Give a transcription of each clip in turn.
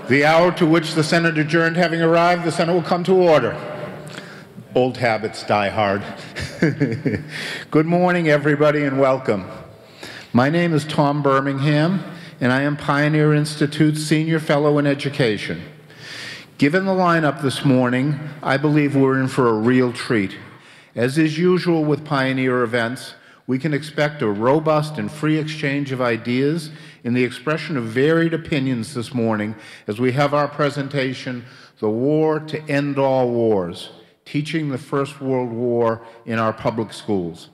The hour to which the Senate adjourned having arrived, the Senate will come to order. Old habits die hard. Good morning, everybody, and welcome. My name is Tom Birmingham, and I am Pioneer Institute's Senior Fellow in Education. Given the lineup this morning, I believe we're in for a real treat. As is usual with Pioneer events, we can expect a robust and free exchange of ideas in the expression of varied opinions this morning as we have our presentation, The War to End All Wars, Teaching the First World War in Our Public Schools.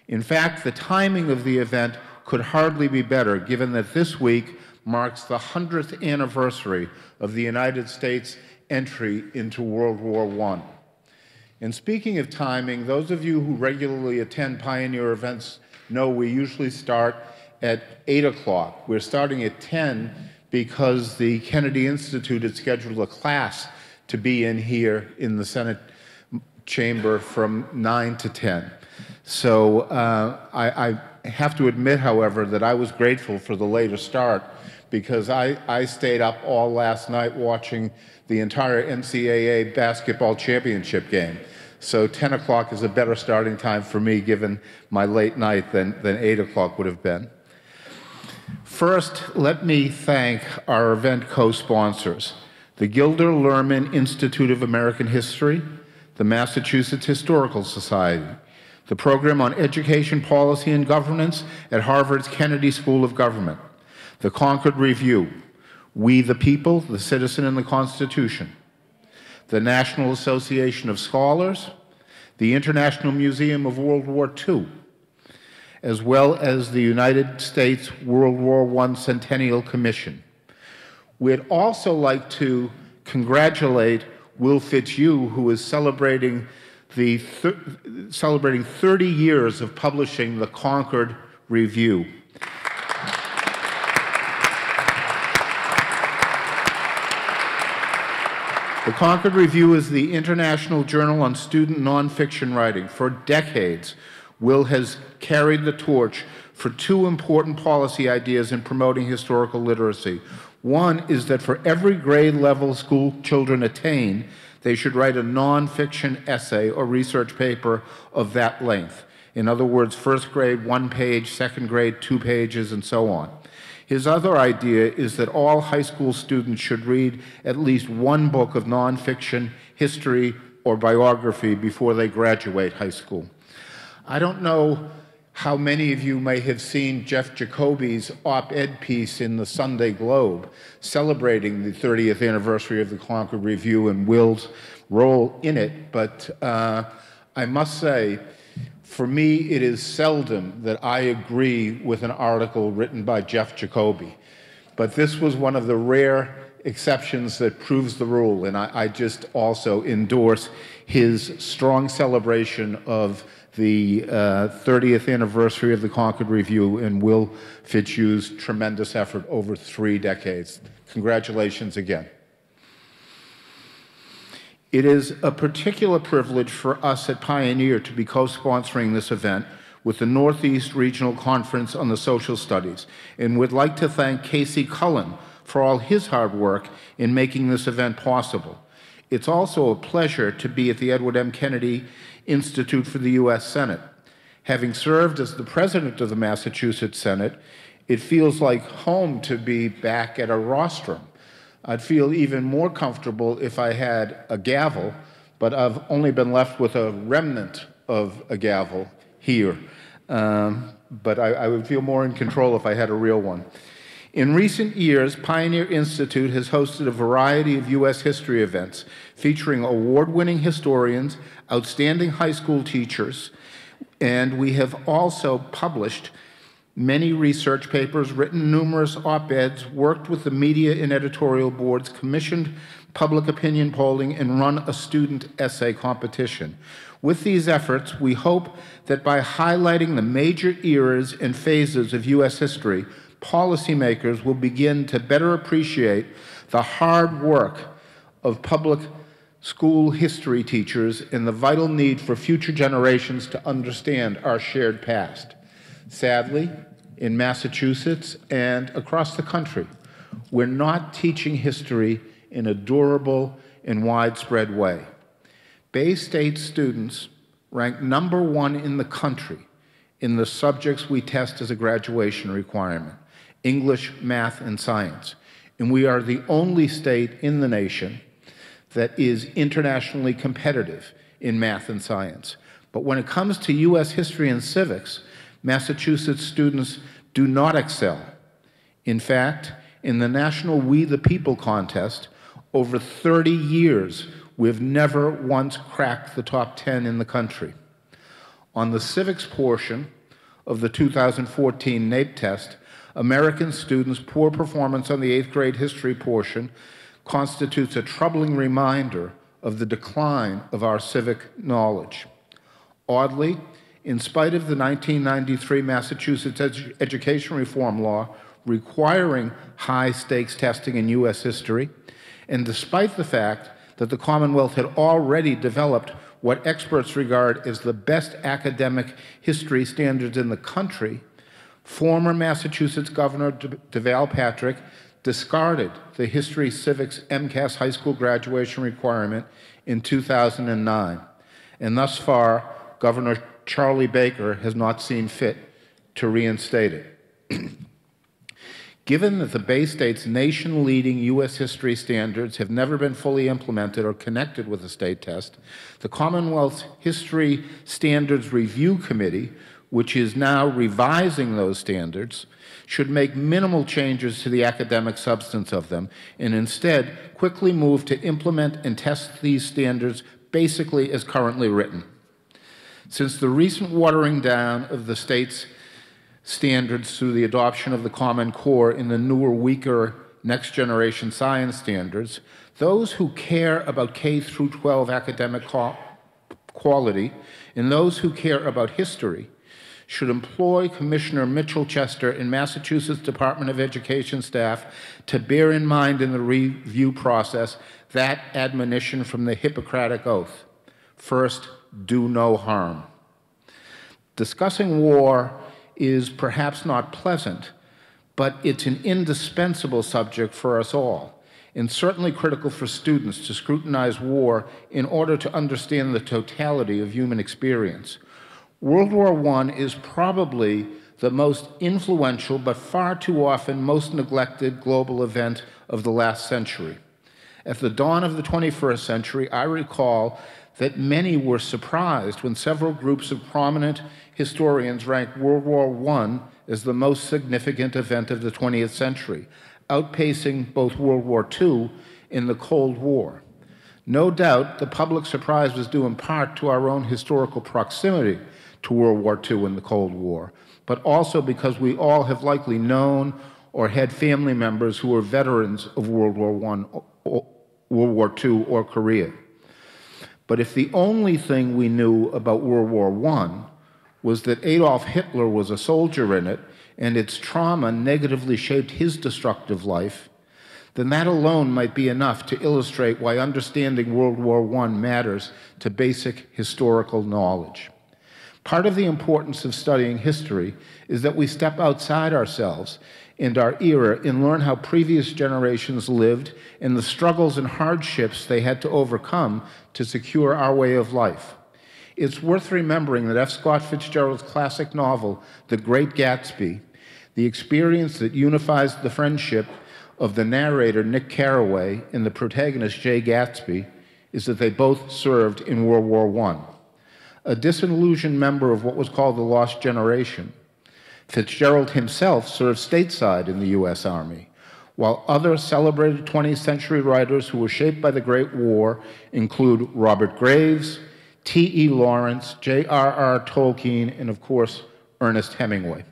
In fact, the timing of the event could hardly be better, given that this week marks the 100th anniversary of the United States' entry into World War I. And speaking of timing, those of you who regularly attend Pioneer events know we usually start at 8 o'clock. We're starting at 10 because the Kennedy Institute had scheduled a class to be in here in the Senate chamber from 9 to 10. So I have to admit, however, that I was grateful for the later start because I stayed up all last night watching the entire NCAA basketball championship game. So 10 o'clock is a better starting time for me given my late night than 8 o'clock would have been. First, let me thank our event co-sponsors, the Gilder Lehrman Institute of American History, the Massachusetts Historical Society, the Program on Education Policy and Governance at Harvard's Kennedy School of Government, the Concord Review, We the People, the Citizen and the Constitution, the National Association of Scholars, the International Museum of World War II, as well as the United States World War I Centennial Commission. We'd also like to congratulate Will Fitzhugh, who is celebrating 30 years of publishing the Concord Review. The Concord Review is the international journal on student nonfiction writing. For decades, Will has carried the torch for two important policy ideas in promoting historical literacy. One is that for every grade level school children attain, they should write a nonfiction essay or research paper of that length. In other words, first grade, 1 page, second grade, 2 pages, and so on. His other idea is that all high school students should read at least one book of nonfiction, history, or biography before they graduate high school. I don't know how many of you may have seen Jeff Jacoby's op-ed piece in the Sunday Globe celebrating the 30th anniversary of the Concord Review and Will's role in it, but I must say, for me, it is seldom that I agree with an article written by Jeff Jacoby. But this was one of the rare exceptions that proves the rule, and I just also endorse his strong celebration of the 30th anniversary of the Concord Review and Will Fitzhugh's tremendous effort over 3 decades. Congratulations again. It is a particular privilege for us at Pioneer to be co-sponsoring this event with the Northeast Regional Conference on the Social Studies, and would like to thank Casey Cullen for all his hard work in making this event possible. It's also a pleasure to be at the Edward M. Kennedy Institute for the U.S. Senate. Having served as the president of the Massachusetts Senate, it feels like home to be back at a rostrum. I'd feel even more comfortable if I had a gavel, but I've only been left with a remnant of a gavel here. But I would feel more in control if I had a real one. In recent years, Pioneer Institute has hosted a variety of U.S. history events featuring award-winning historians, outstanding high school teachers, and we have also published many research papers, written numerous op-eds, worked with the media and editorial boards, commissioned public opinion polling, and run a student essay competition. With these efforts, we hope that by highlighting the major eras and phases of U.S. history, policymakers will begin to better appreciate the hard work of public school history teachers and the vital need for future generations to understand our shared past. Sadly, in Massachusetts and across the country, we're not teaching history in a durable and widespread way. Bay State students rank #1 in the country in the subjects we test as a graduation requirement: English, math, and science. And we are the only state in the nation that is internationally competitive in math and science. But when it comes to U.S. history and civics, Massachusetts students do not excel. In fact, in the national We the People contest, over 30 years, we've never once cracked the top 10 in the country. On the civics portion of the 2014 NAEP test, American students' poor performance on the 8th grade history portion constitutes a troubling reminder of the decline of our civic knowledge. Oddly, in spite of the 1993 Massachusetts education reform law requiring high-stakes testing in U.S. history, and despite the fact that the Commonwealth had already developed what experts regard as the best academic history standards in the country, former Massachusetts Governor Deval Patrick discarded the History Civics MCAS high school graduation requirement in 2009. And thus far, Governor Charlie Baker has not seen fit to reinstate it. Given that the Bay State's nation-leading U.S. history standards have never been fully implemented or connected with the state test, the Commonwealth's History Standards Review Committee, which is now revising those standards, should make minimal changes to the academic substance of them and instead quickly move to implement and test these standards basically as currently written. Since the recent watering down of the state's standards through the adoption of the Common Core in the newer, weaker next-generation science standards, those who care about K-12 academic quality and those who care about history should employ Commissioner Mitchell Chester and Massachusetts Department of Education staff to bear in mind in the review process that admonition from the Hippocratic Oath. First, do no harm. Discussing war is perhaps not pleasant, but it's an indispensable subject for us all, and certainly critical for students to scrutinize war in order to understand the totality of human experience. World War I is probably the most influential but far too often most neglected global event of the last century. At the dawn of the 21st century, I recall that many were surprised when several groups of prominent historians ranked World War I as the most significant event of the 20th century, outpacing both World War II and the Cold War. No doubt the public surprise was due in part to our own historical proximity to World War II and the Cold War, but also because we all have likely known or had family members who were veterans of World War I, World War II, or Korea. But if the only thing we knew about World War I was that Adolf Hitler was a soldier in it and its trauma negatively shaped his destructive life, then that alone might be enough to illustrate why understanding World War I matters to basic historical knowledge. Part of the importance of studying history is that we step outside ourselves and our era and learn how previous generations lived and the struggles and hardships they had to overcome to secure our way of life. It's worth remembering that F. Scott Fitzgerald's classic novel, The Great Gatsby, the experience that unifies the friendship of the narrator, Nick Carraway, and the protagonist, Jay Gatsby, is that they both served in World War I. A disillusioned member of what was called the Lost Generation, Fitzgerald himself served stateside in the U.S. Army, while other celebrated 20th century writers who were shaped by the Great War include Robert Graves, T.E. Lawrence, J.R.R. Tolkien, and of course, Ernest Hemingway.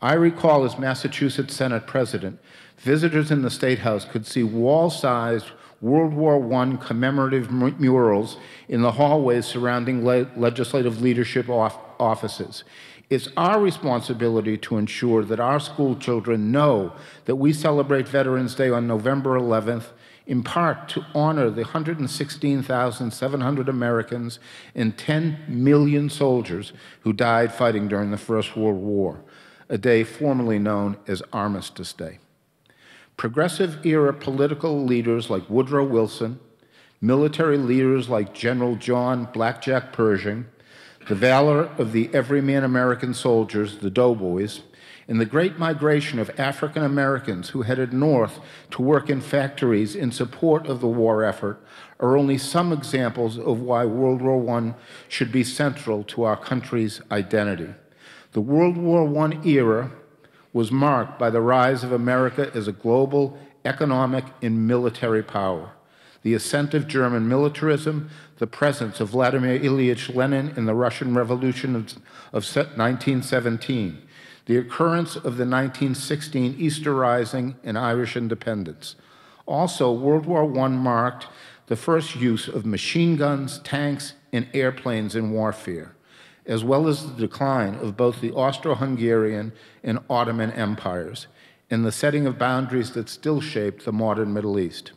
I recall as Massachusetts Senate President, visitors in the State House could see wall-sized World War I commemorative murals in the hallways surrounding legislative leadership offices. It's our responsibility to ensure that our school children know that we celebrate Veterans Day on November 11th, in part to honor the 116,700 Americans and 10 million soldiers who died fighting during the First World War, a day formerly known as Armistice Day. Progressive era political leaders like Woodrow Wilson, military leaders like General John Blackjack Pershing, the valor of the everyman American soldiers, the doughboys, and the great migration of African Americans who headed north to work in factories in support of the war effort are only some examples of why World War I should be central to our country's identity. The World War I era was marked by the rise of America as a global economic and military power, the ascent of German militarism, the presence of Vladimir Ilyich Lenin in the Russian Revolution of 1917, the occurrence of the 1916 Easter Rising and Irish independence. Also, World War I marked the first use of machine guns, tanks, and airplanes in warfare, as well as the decline of both the Austro-Hungarian and Ottoman empires, and the setting of boundaries that still shape the modern Middle East.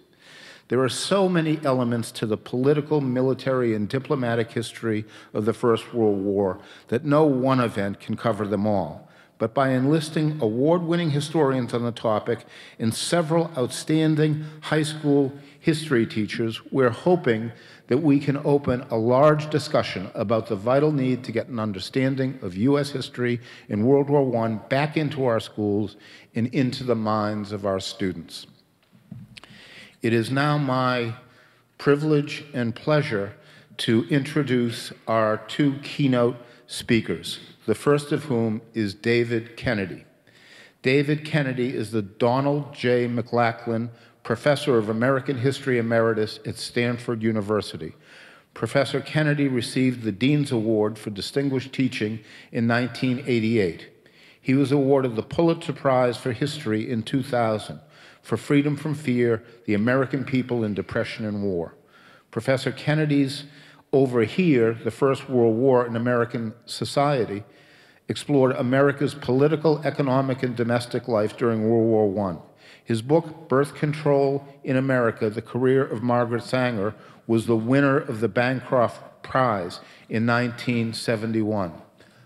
There are so many elements to the political, military, and diplomatic history of the First World War that no one event can cover them all. But by enlisting award-winning historians on the topic and several outstanding high school history teachers, we're hoping that we can open a large discussion about the vital need to get an understanding of U.S. history in World War I back into our schools and into the minds of our students. It is now my privilege and pleasure to introduce our two keynote speakers, the first of whom is David Kennedy. David Kennedy is the Donald J. McLachlan Professor of American History Emeritus at Stanford University. Professor Kennedy received the Dean's Award for Distinguished Teaching in 1988. He was awarded the Pulitzer Prize for History in 2000 for Freedom from Fear, the American People in Depression and War. Professor Kennedy's Over Here, the First World War in American Society, explored America's political, economic, and domestic life during World War I. His book, Birth Control in America, The Career of Margaret Sanger, was the winner of the Bancroft Prize in 1971.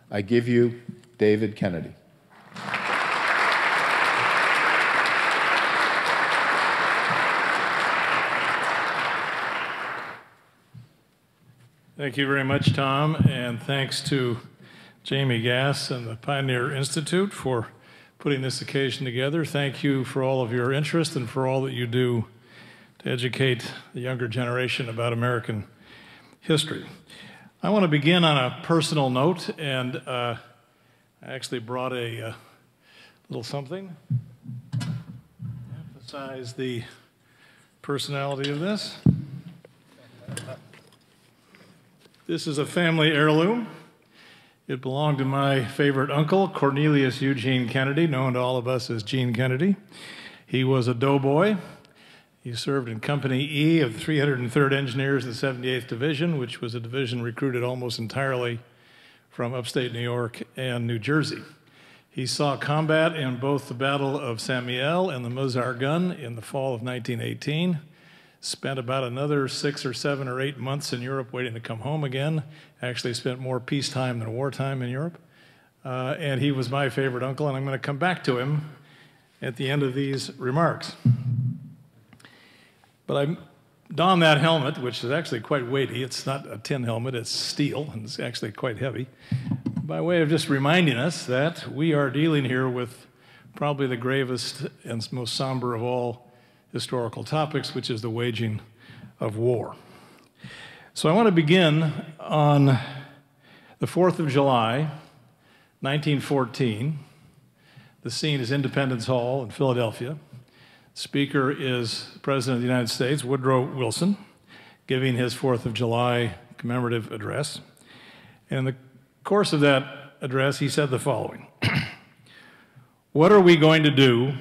I give you David Kennedy. Thank you very much, Tom, and thanks to Jamie Gass and the Pioneer Institute for putting this occasion together. Thank you for all of your interest and for all that you do to educate the younger generation about American history. I want to begin on a personal note, and I actually brought a little something to emphasize the personality of this. This is a family heirloom. It belonged to my favorite uncle, Cornelius Eugene Kennedy, known to all of us as Gene Kennedy. He was a doughboy. He served in Company E of the 303rd Engineers of the 78th Division, which was a division recruited almost entirely from upstate New York and New Jersey. He saw combat in both the Battle of Saint Mihiel and the Mozart Gun in the fall of 1918. Spent about another 6 or 7 or 8 months in Europe waiting to come home again. Actually spent more peacetime than wartime in Europe. And he was my favorite uncle, and I'm going to come back to him at the end of these remarks. But I donned that helmet, which is actually quite weighty. It's not a tin helmet, it's steel, and it's actually quite heavy, by way of just reminding us that we are dealing here with probably the gravest and most somber of all historical topics, which is the waging of war. So I want to begin on the 4th of July, 1914. The scene is Independence Hall in Philadelphia. Speaker is the President of the United States, Woodrow Wilson, giving his 4th of July commemorative address. And in the course of that address, he said the following: "What are we going to do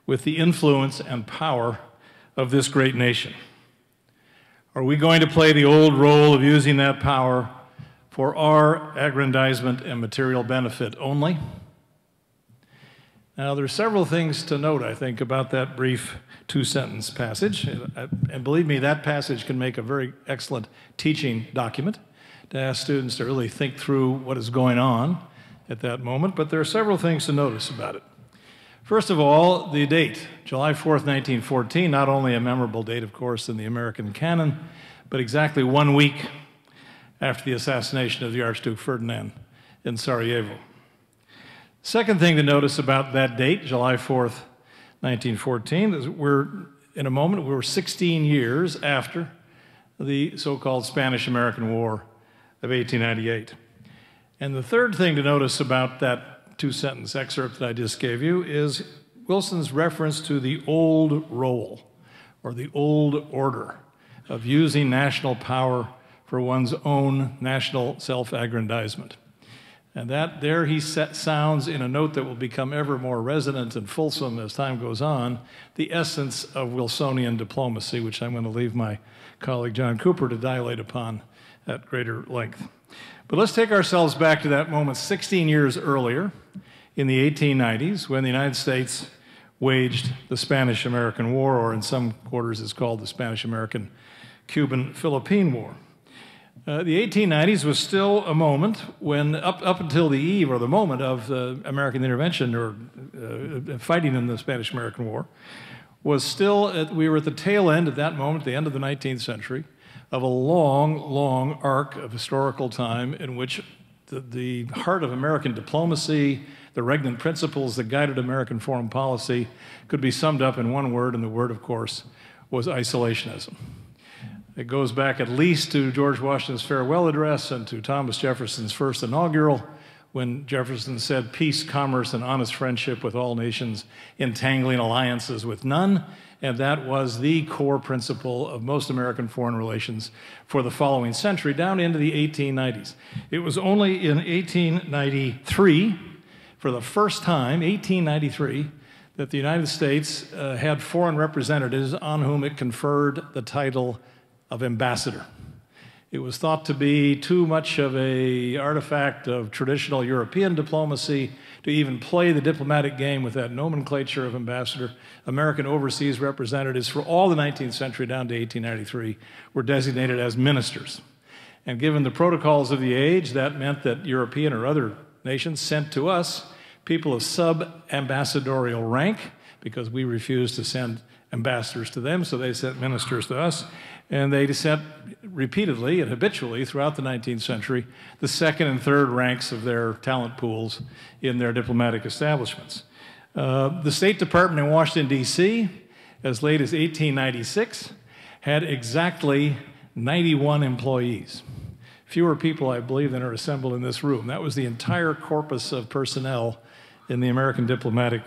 with the influence and power of this great nation? Are we going to play the old role of using that power for our aggrandizement and material benefit only?" Now, there are several things to note, I think, about that brief 2-sentence passage. And believe me, that passage can make a very excellent teaching document to ask students to really think through what is going on at that moment. But there are several things to notice about it. First of all, the date, July 4th, 1914, not only a memorable date, of course, in the American canon, but exactly 1 week after the assassination of the Archduke Ferdinand in Sarajevo. Second thing to notice about that date, July 4th, 1914, is we're 16 years after the so-called Spanish-American War of 1898. And the third thing to notice about that two-sentence excerpt that I just gave you is Wilson's reference to the old role, or the old order, of using national power for one's own national self-aggrandizement. And that there he sounds in a note that will become ever more resonant and fulsome as time goes on, the essence of Wilsonian diplomacy, which I'm going to leave my colleague John Cooper to dilate upon at greater length. But let's take ourselves back to that moment 16 years earlier in the 1890s when the United States waged the Spanish-American War, or in some quarters it's called the Spanish-American-Cuban-Philippine War. The 1890s was still a moment when, up until the eve or the moment of American intervention or fighting in the Spanish-American War, was still, we were at the tail end at that moment, the end of the 19th century, of a long, long arc of historical time in which the heart of American diplomacy, the regnant principles that guided American foreign policy could be summed up in one word, and the word, of course, was isolationism. It goes back at least to George Washington's farewell address and to Thomas Jefferson's first inaugural, when Jefferson said, "Peace, commerce, and honest friendship with all nations, entangling alliances with none." And that was the core principle of most American foreign relations for the following century, down into the 1890s. It was only in 1893, for the first time, 1893, that the United States had foreign representatives on whom it conferred the title of ambassador. It was thought to be too much of an artifact of traditional European diplomacy to even play the diplomatic game with that nomenclature of ambassador. American overseas representatives for all the 19th century down to 1893 were designated as ministers. And given the protocols of the age, that meant that European or other nations sent to us people of sub-ambassadorial rank, because we refused to send ambassadors to them, so they sent ministers to us. And they sent repeatedly and habitually throughout the 19th century the second and third ranks of their talent pools in their diplomatic establishments. The State Department in Washington, D.C., as late as 1896, had exactly 91 employees. Fewer people, I believe, than are assembled in this room. That was the entire corpus of personnel in the American diplomatic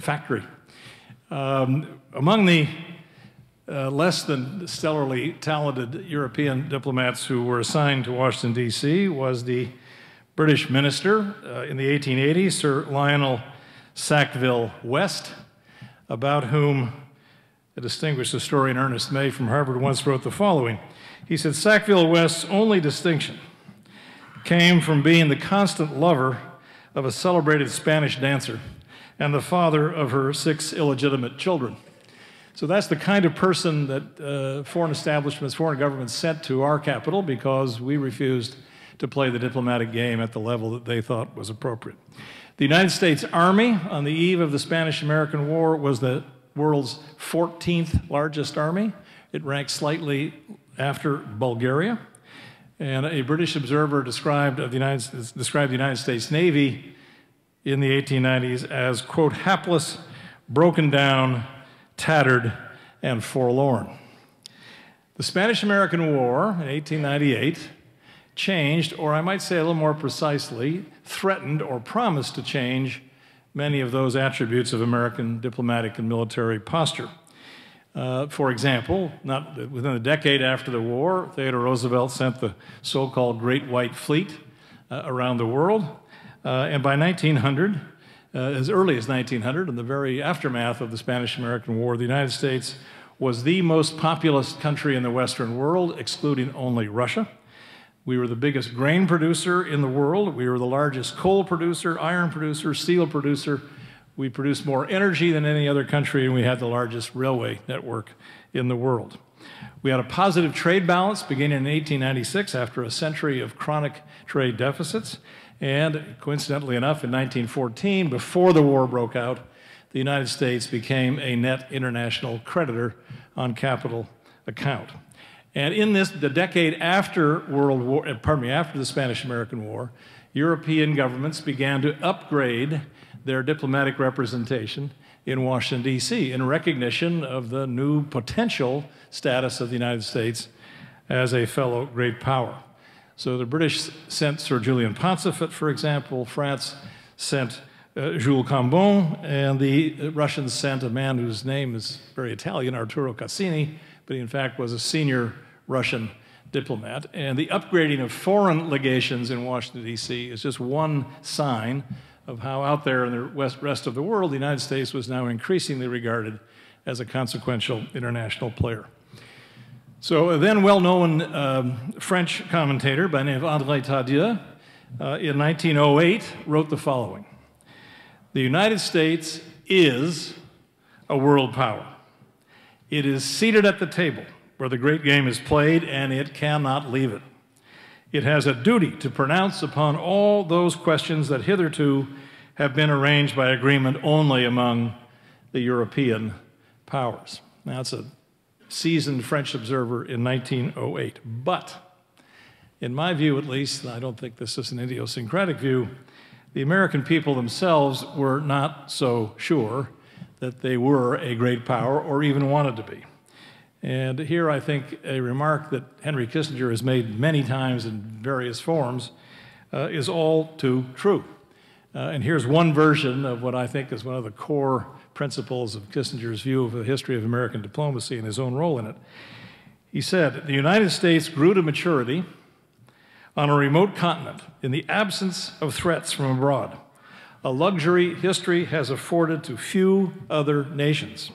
factory. Among the less than stellarly talented European diplomats who were assigned to Washington, D.C. was the British minister in the 1880s, Sir Lionel Sackville-West, about whom a distinguished historian, Ernest May from Harvard, once wrote the following. He said, "Sackville-West's only distinction came from being the constant lover of a celebrated Spanish dancer and the father of her 6 illegitimate children." So that's the kind of person that foreign establishments, foreign governments sent to our capital because we refused to play the diplomatic game at the level that they thought was appropriate. The United States Army, on the eve of the Spanish-American War, was the world's 14th largest army. It ranked slightly after Bulgaria. And a British observer described the United States Navy in the 1890s as, quote, "hapless, broken down, tattered, and forlorn." The Spanish-American War in 1898 changed, or I might say a little more precisely, threatened or promised to change many of those attributes of American diplomatic and military posture. For example, not within a decade after the war, Theodore Roosevelt sent the so-called Great White Fleet around the world. And by 1900, as early as 1900, in the very aftermath of the Spanish-American War, the United States was the most populous country in the Western world, excluding only Russia. We were the biggest grain producer in the world. We were the largest coal producer, iron producer, steel producer. We produced more energy than any other country, and we had the largest railway network in the world. We had a positive trade balance beginning in 1896 after a century of chronic trade deficits. And coincidentally enough, in 1914, before the war broke out, the United States became a net international creditor on capital account. And in the decade after after the Spanish-American War, European governments began to upgrade their diplomatic representation in Washington, D.C., in recognition of the new potential status of the United States as a fellow great power. So the British sent Sir Julian Pauncefote, for example. France sent Jules Cambon, and the Russians sent a man whose name is very Italian, Arturo Cassini, but he in fact was a senior Russian diplomat. And the upgrading of foreign legations in Washington, D.C. is just one sign of how out there in the rest of the world, the United States was now increasingly regarded as a consequential international player. So a then well-known French commentator by the name of André Tardieu in 1908 wrote the following: "The United States is a world power. It is seated at the table where the great game is played, and it cannot leave it. It has a duty to pronounce upon all those questions that hitherto have been arranged by agreement only among the European powers." Now, that's a seasoned French observer in 1908. But, in my view at least, and I don't think this is an idiosyncratic view, the American people themselves were not so sure that they were a great power or even wanted to be. And here I think a remark that Henry Kissinger has made many times in various forms is all too true. And here's one version of what I think is one of the core principles of Kissinger's view of the history of American diplomacy and his own role in it. He said, "The United States grew to maturity on a remote continent in the absence of threats from abroad, a luxury history has afforded to few other nations.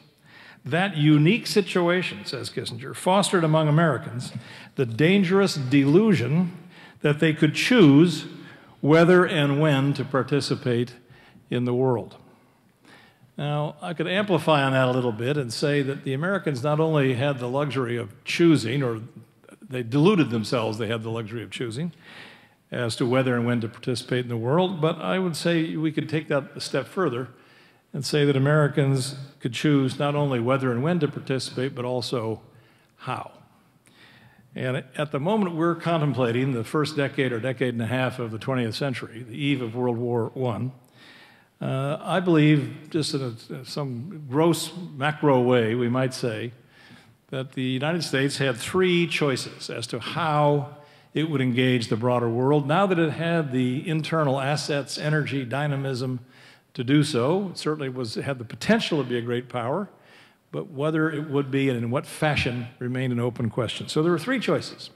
That unique situation," says Kissinger, "fostered among Americans the dangerous delusion that they could choose whether and when to participate in the world." Now, I could amplify on that a little bit and say that the Americans not only had the luxury of choosing, or they deluded themselves they had the luxury of choosing as to whether and when to participate in the world, but I would say we could take that a step further and say that Americans could choose not only whether and when to participate, but also how. And at the moment we're contemplating the first decade or decade and a half of the 20th century, the eve of World War I believe, just in some gross macro way, we might say, that the United States had three choices as to how it would engage the broader world. Now that it had the internal assets, energy, dynamism to do so, it certainly had the potential to be a great power, but whether it would be and in what fashion remained an open question. So there were three choices.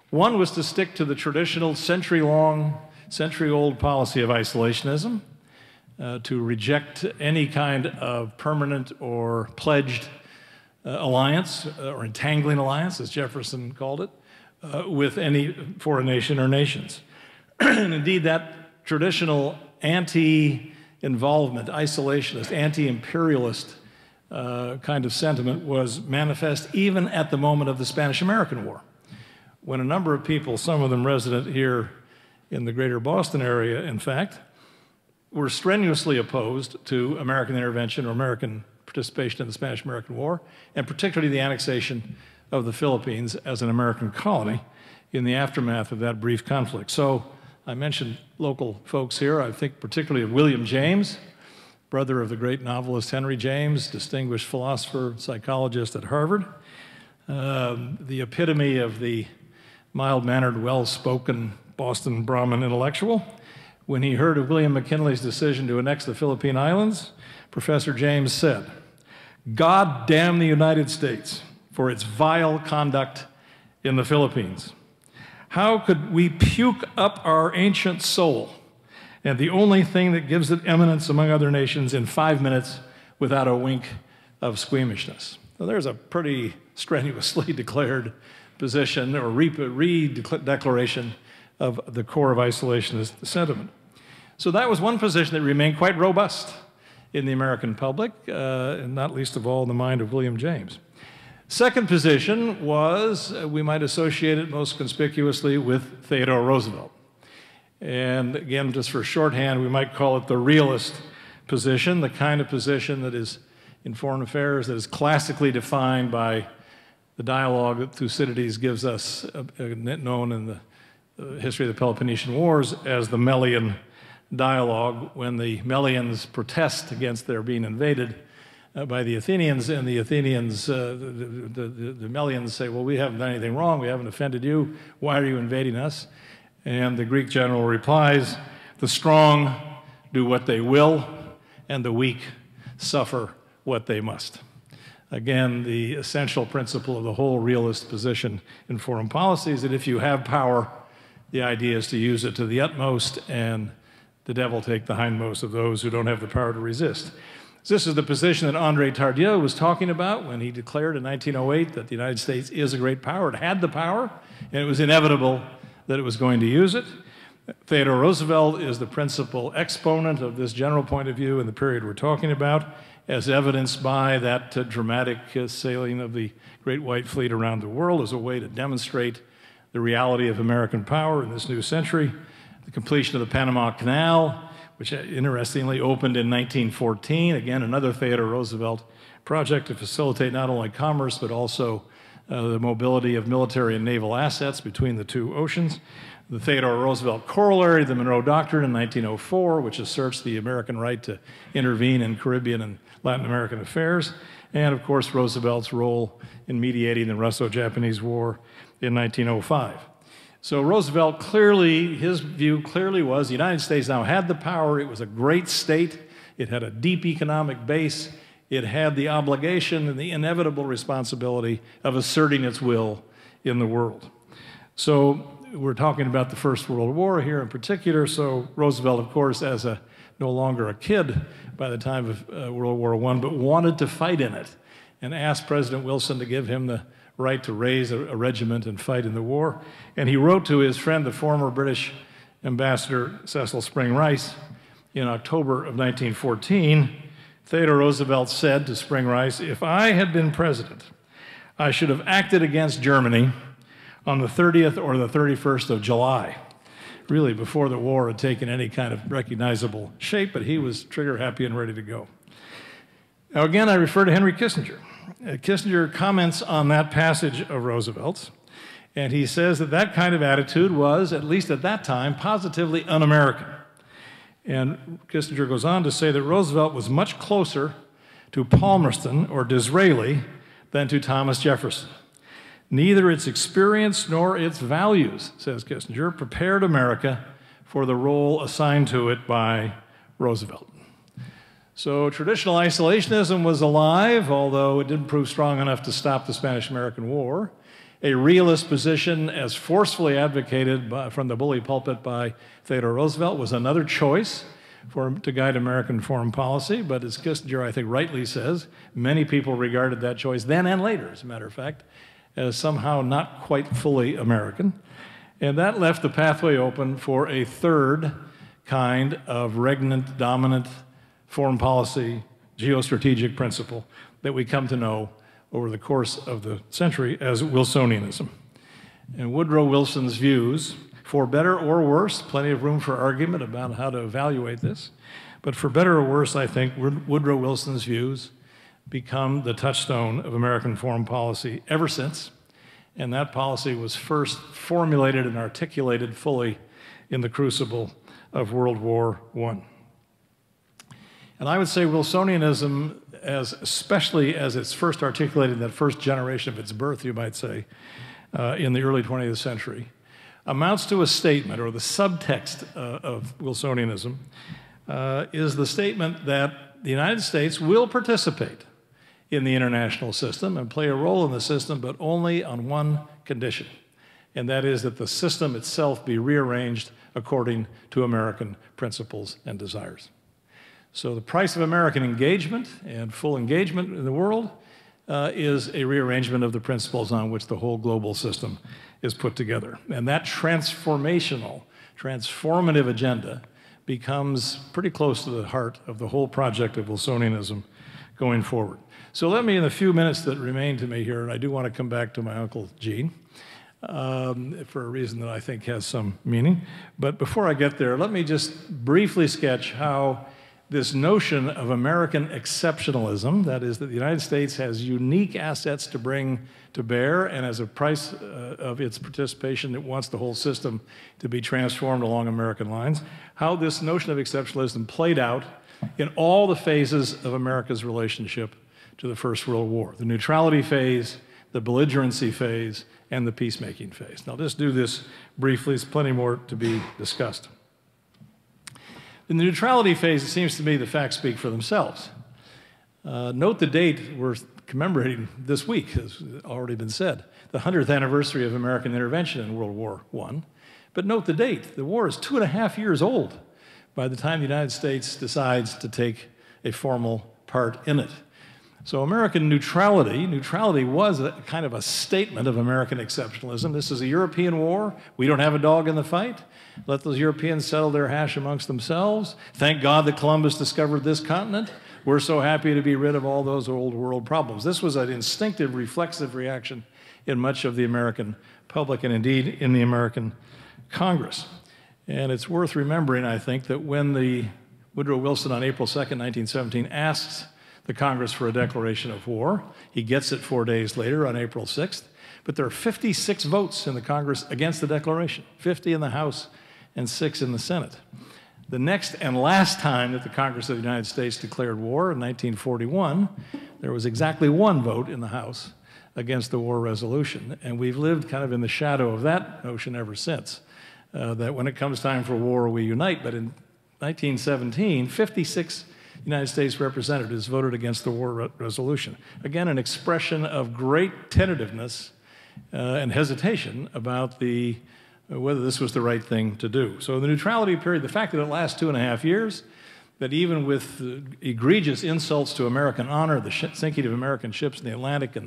One was to stick to the traditional century-long, century-old policy of isolationism, to reject any kind of permanent or pledged alliance or entangling alliance, as Jefferson called it, with any foreign nation or nations. And indeed, that traditional anti-involvement, isolationist, anti-imperialist kind of sentiment was manifest even at the moment of the Spanish-American War, when a number of people, some of them resident here in the greater Boston area, in fact, were strenuously opposed to American intervention or American participation in the Spanish-American War, and particularly the annexation of the Philippines as an American colony in the aftermath of that brief conflict. So I mentioned local folks here. I think particularly of William James, brother of the great novelist Henry James, distinguished philosopher, psychologist at Harvard, the epitome of the mild-mannered, well-spoken Boston Brahmin intellectual. When he heard of William McKinley's decision to annex the Philippine Islands, Professor James said, "God damn the United States for its vile conduct in the Philippines. How could we puke up our ancient soul and the only thing that gives it eminence among other nations in 5 minutes without a wink of squeamishness?" Well, there's a pretty strenuously declared position or re-declaration of the core of isolationist sentiment. So that was one position that remained quite robust in the American public, and not least of all in the mind of William James. Second position was, we might associate it most conspicuously with Theodore Roosevelt. And again, just for shorthand, we might call it the realist position, the kind of position that is in foreign affairs that is classically defined by the dialogue that Thucydides gives us, known in the history of the Peloponnesian Wars as the Melian dialogue, when the Melians protest against their being invaded by the Athenians, and the Athenians, the Melians say, well, we haven't done anything wrong, we haven't offended you, why are you invading us? And the Greek general replies, the strong do what they will, and the weak suffer what they must. Again, the essential principle of the whole realist position in foreign policy is that if you have power, the idea is to use it to the utmost, and the devil take the hindmost of those who don't have the power to resist. This is the position that André Tardieu was talking about when he declared in 1908 that the United States is a great power. It had the power, and it was inevitable that it was going to use it. Theodore Roosevelt is the principal exponent of this general point of view in the period we're talking about, as evidenced by that dramatic sailing of the Great White Fleet around the world as a way to demonstrate the reality of American power in this new century. The completion of the Panama Canal, which interestingly opened in 1914, again, another Theodore Roosevelt project to facilitate not only commerce, but also the mobility of military and naval assets between the two oceans. The Theodore Roosevelt corollary, the Monroe Doctrine in 1904, which asserts the American right to intervene in Caribbean and Latin American affairs. And of course, Roosevelt's role in mediating the Russo-Japanese War in 1905. So Roosevelt clearly, his view clearly was the United States now had the power, it was a great state, it had a deep economic base, it had the obligation and the inevitable responsibility of asserting its will in the world. So we're talking about the First World War here in particular, so Roosevelt, of course, as no longer a kid by the time of World War I, but wanted to fight in it, and asked President Wilson to give him the right to raise a regiment and fight in the war. And he wrote to his friend, the former British Ambassador Cecil Spring Rice, in October of 1914, Theodore Roosevelt said to Spring Rice, if I had been president, I should have acted against Germany on the 30th or the 31st of July, really before the war had taken any kind of recognizable shape, but he was trigger happy and ready to go. Now again, I refer to Henry Kissinger. Kissinger comments on that passage of Roosevelt's, and he says that that kind of attitude was, at least at that time, positively un-American. And Kissinger goes on to say that Roosevelt was much closer to Palmerston or Disraeli than to Thomas Jefferson. Neither its experience nor its values, says Kissinger, prepared America for the role assigned to it by Roosevelt. So traditional isolationism was alive, although it didn't prove strong enough to stop the Spanish-American War. A realist position, as forcefully advocated from the bully pulpit by Theodore Roosevelt, was another choice to guide American foreign policy. But as Kissinger, I think, rightly says, many people regarded that choice then and later, as a matter of fact, as somehow not quite fully American. And that left the pathway open for a third kind of regnant, dominant foreign policy, geostrategic principle that we come to know over the course of the century as Wilsonianism. And Woodrow Wilson's views, for better or worse, plenty of room for argument about how to evaluate this, but for better or worse, I think Woodrow Wilson's views become the touchstone of American foreign policy ever since, and that policy was first formulated and articulated fully in the crucible of World War I. And I would say Wilsonianism, especially as it's first articulated in that first generation of its birth, you might say, in the early 20th century, amounts to a statement, or the subtext of Wilsonianism, is the statement that the United States will participate in the international system and play a role in the system, but only on one condition, and that is that the system itself be rearranged according to American principles and desires. So the price of American engagement and full engagement in the world is a rearrangement of the principles on which the whole global system is put together. And that transformative agenda becomes pretty close to the heart of the whole project of Wilsonianism going forward. So let me, in the few minutes that remain to me here, and I do want to come back to my Uncle Gene for a reason that I think has some meaning. But before I get there, let me just briefly sketch how this notion of American exceptionalism, that is, that the United States has unique assets to bring to bear, and as a price of its participation, it wants the whole system to be transformed along American lines, how this notion of exceptionalism played out in all the phases of America's relationship to the First World War, the neutrality phase, the belligerency phase, and the peacemaking phase. Now, I'll just do this briefly. There's plenty more to be discussed. In the neutrality phase, it seems to me the facts speak for themselves. Note the date we're commemorating this week, as already been said, the 100th anniversary of American intervention in World War I. But note the date. The war is 2.5 years old by the time the United States decides to take a formal part in it. So American neutrality was a kind of a statement of American exceptionalism. This is a European war. We don't have a dog in the fight. Let those Europeans settle their hash amongst themselves. Thank God that Columbus discovered this continent. We're so happy to be rid of all those old world problems. This was an instinctive, reflexive reaction in much of the American public and indeed in the American Congress. And it's worth remembering, I think, that when Woodrow Wilson on April 2nd, 1917 asks the Congress for a declaration of war, he gets it 4 days later on April 6th, but there are 56 votes in the Congress against the declaration, 50 in the House and 6 in the Senate. The next and last time that the Congress of the United States declared war, in 1941, there was exactly 1 vote in the House against the war resolution. And we've lived kind of in the shadow of that notion ever since, that when it comes time for war, we unite. But in 1917, 56 United States representatives voted against the war resolution. Again, an expression of great tentativeness and hesitation about whether this was the right thing to do. So the neutrality period, the fact that it lasts 2.5 years, that even with egregious insults to American honor, the sinking of American ships in the Atlantic in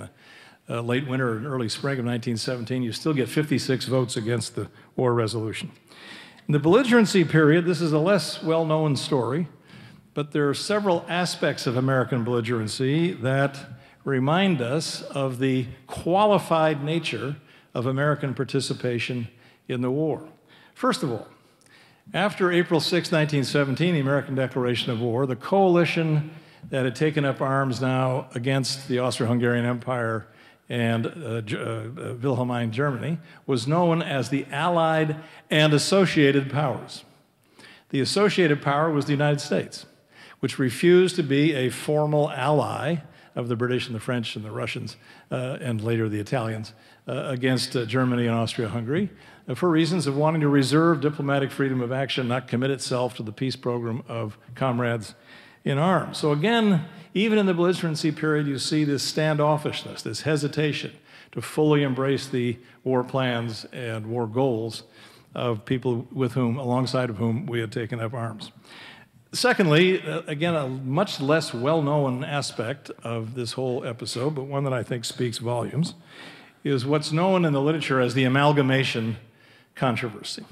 the late winter and early spring of 1917, you still get 56 votes against the war resolution. In the belligerency period, this is a less well-known story, but there are several aspects of American belligerency that remind us of the qualified nature of American participation in the war. First of all, after April 6, 1917, the American declaration of war, the coalition that had taken up arms now against the Austro-Hungarian Empire and Wilhelmine Germany was known as the Allied and Associated Powers. The associated power was the United States, which refused to be a formal ally of the British and the French and the Russians, and later the Italians, against Germany and Austria-Hungary, for reasons of wanting to reserve diplomatic freedom of action, not commit itself to the peace program of comrades in arms. So again, even in the belligerency period, you see this standoffishness, this hesitation to fully embrace the war plans and war goals of people with whom, alongside of whom, we had taken up arms. Secondly, again, a much less well-known aspect of this whole episode, but one that I think speaks volumes, is what's known in the literature as the amalgamation controversy.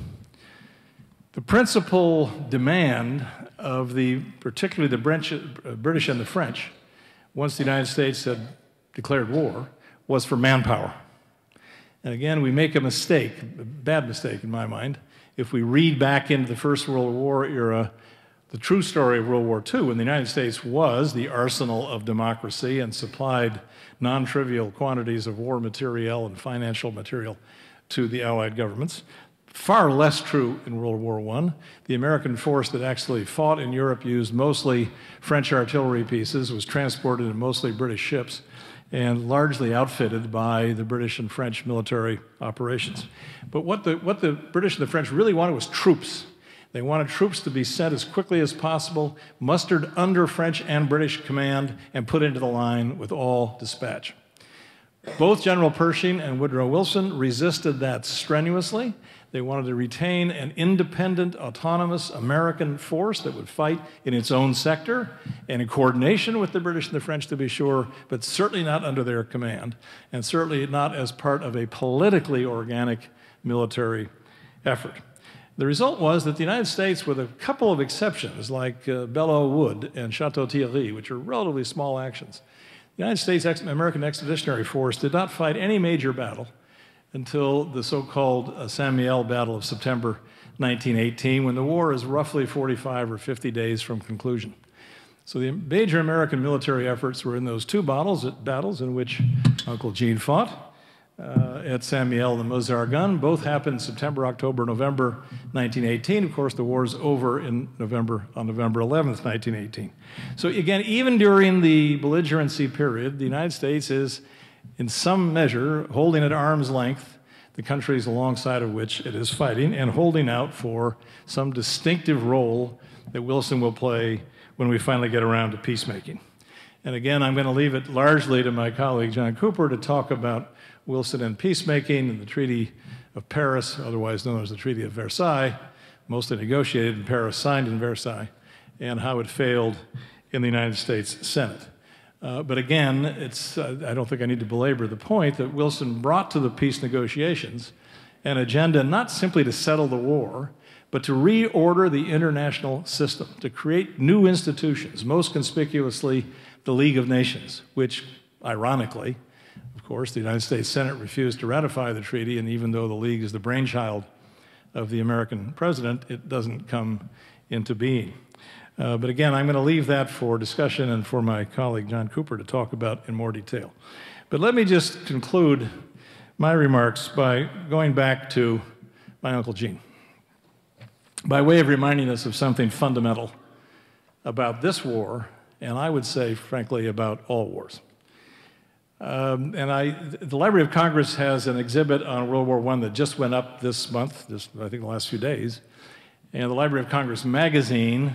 The principal demand of particularly the British and the French, once the United States had declared war, was for manpower. And again, we make a mistake, a bad mistake in my mind, if we read back into the First World War era the true story of World War II, when the United States was the arsenal of democracy and supplied non-trivial quantities of war materiel and financial material to the Allied governments. Far less true in World War I. The American force that actually fought in Europe used mostly French artillery pieces, was transported in mostly British ships, and largely outfitted by the British and French military operations. But what the British and the French really wanted was troops. They wanted troops to be sent as quickly as possible, mustered under French and British command, and put into the line with all dispatch. Both General Pershing and Woodrow Wilson resisted that strenuously. They wanted to retain an independent, autonomous American force that would fight in its own sector and in coordination with the British and the French, to be sure, but certainly not under their command, and certainly not as part of a politically organic military effort. The result was that the United States, with a couple of exceptions, like Belleau Wood and Chateau Thierry, which are relatively small actions, the United States American Expeditionary Force did not fight any major battle until the so-called Samuel Battle of September 1918, when the war is roughly 45 or 50 days from conclusion. So the major American military efforts were in those two battles in which Uncle Gene fought. At Samuel and Meuse-Argonne. Both happened September, October, November 1918. Of course, the war is over on November 11th, 1918. So again, even during the belligerency period, the United States is, in some measure, holding at arm's length the countries alongside of which it is fighting and holding out for some distinctive role that Wilson will play when we finally get around to peacemaking. And again, I'm going to leave it largely to my colleague John Cooper to talk about Wilson and peacemaking and the Treaty of Paris, otherwise known as the Treaty of Versailles, mostly negotiated in Paris, signed in Versailles, and how it failed in the United States Senate. But again, I don't think I need to belabor the point that Wilson brought to the peace negotiations an agenda not simply to settle the war, but to reorder the international system, to create new institutions, most conspicuously the League of Nations, which, ironically, of course, the United States Senate refused to ratify the treaty, and even though the League is the brainchild of the American president, it doesn't come into being. But again, I'm going to leave that for discussion and for my colleague John Cooper to talk about in more detail. But let me just conclude my remarks by going back to my Uncle Gene, by way of reminding us of something fundamental about this war, and I would say, frankly, about all wars. The Library of Congress has an exhibit on World War I that just went up this month, I think the last few days. And the Library of Congress magazine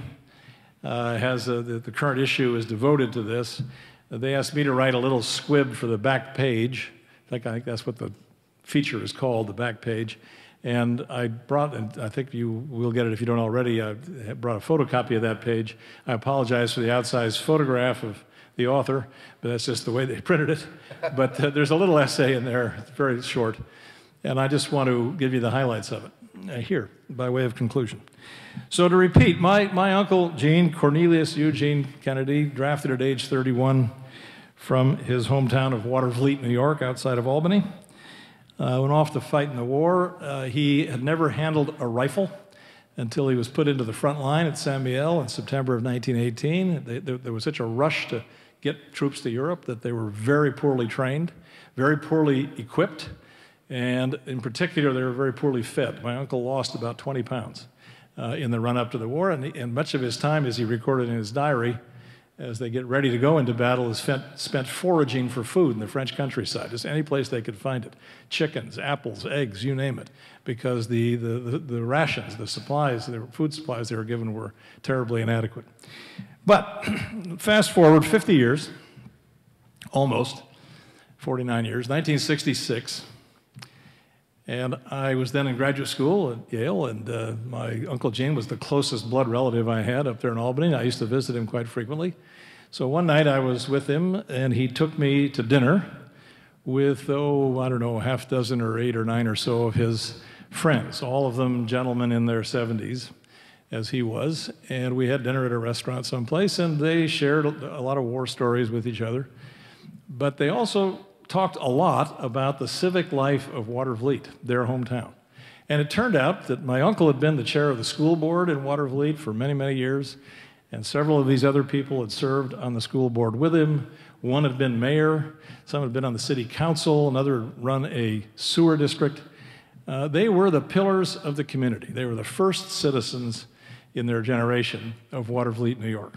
has the current issue is devoted to this. They asked me to write a little squib for the back page. In fact, I think that's what the feature is called, the back page. And I brought, and I think you will get it if you don't already, I brought a photocopy of that page. I apologize for the outsized photograph of the author, but that's just the way they printed it. But there's a little essay in there, it's very short, and I just want to give you the highlights of it here, by way of conclusion. So to repeat, my uncle Gene, Cornelius Eugene Kennedy, drafted at age 31 from his hometown of Watervliet, New York, outside of Albany. Went off to fight in the war. He had never handled a rifle until he was put into the front line at Samuel in September of 1918. There was such a rush to get troops to Europe that they were very poorly trained, very poorly equipped, and in particular, they were very poorly fed. My uncle lost about 20 pounds in the run-up to the war, and much of his time, as he recorded in his diary, as they get ready to go into battle, is spent foraging for food in the French countryside, just any place they could find it. Chickens, apples, eggs, you name it, because the rations, the supplies, the food supplies they were given were terribly inadequate. But fast forward 50 years, almost 49 years, 1966, and I was then in graduate school at Yale, and my Uncle Gene was the closest blood relative I had up there in Albany. I used to visit him quite frequently. So one night I was with him, and he took me to dinner with, oh, I don't know, half dozen or 8 or 9 or so of his friends, all of them gentlemen in their 70s, as he was. And we had dinner at a restaurant someplace, and they shared a lot of war stories with each other. But they also talked a lot about the civic life of Watervliet, their hometown. And it turned out that my uncle had been the chair of the school board in Watervliet for many, many years, and several of these other people had served on the school board with him. One had been mayor, some had been on the city council, another run a sewer district. They were the pillars of the community. They were the first citizens in their generation of Watervliet, New York.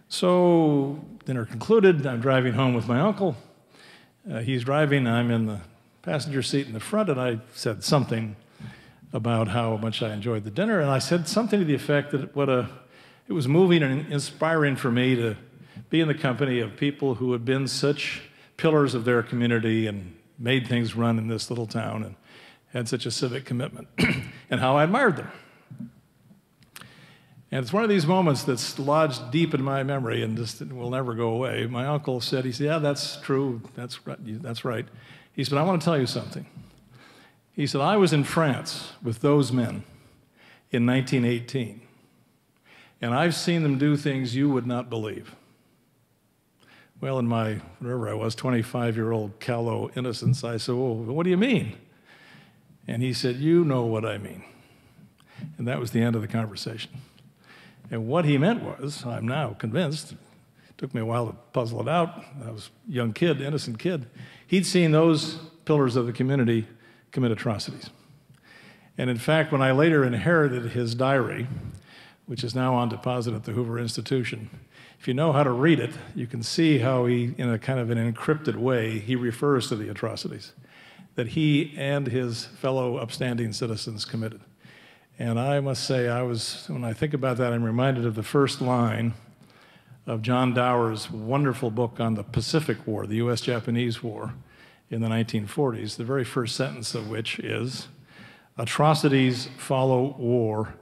So dinner concluded, I'm driving home with my uncle. He's driving, I'm in the passenger seat in the front, and I said something about how much I enjoyed the dinner, and I said something to the effect that it was moving and inspiring for me to be in the company of people who had been such pillars of their community and made things run in this little town and had such a civic commitment, and how I admired them. And it's one of these moments that's lodged deep in my memory and just will never go away. My uncle said, he said, yeah, that's true, that's right. He said, I want to tell you something. He said, I was in France with those men in 1918, and I've seen them do things you would not believe. Well, in my, whatever I was, 25-year-old callow innocence, I said, well, what do you mean? And he said, you know what I mean. And that was the end of the conversation. And what he meant was, I'm now convinced, it took me a while to puzzle it out, I was a young kid, innocent kid, he'd seen those pillars of the community commit atrocities. And in fact, when I later inherited his diary, which is now on deposit at the Hoover Institution, if you know how to read it, you can see how he, in a kind of an encrypted way, he refers to the atrocities that he and his fellow upstanding citizens committed. And I must say, when I think about that, I'm reminded of the first line of John Dower's wonderful book on the Pacific War, the US-Japanese War in the 1940s, the very first sentence of which is, atrocities follow war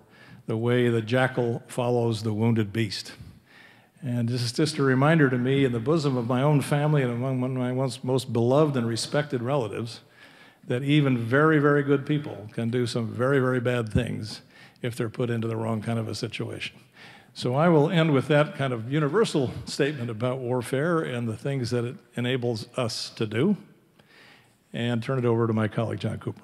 the way the jackal follows the wounded beast. And this is just a reminder to me in the bosom of my own family and among one of my most beloved and respected relatives that even very, very good people can do some very, very bad things if they're put into the wrong kind of a situation. So I will end with that kind of universal statement about warfare and the things that it enables us to do, and turn it over to my colleague, John Cooper.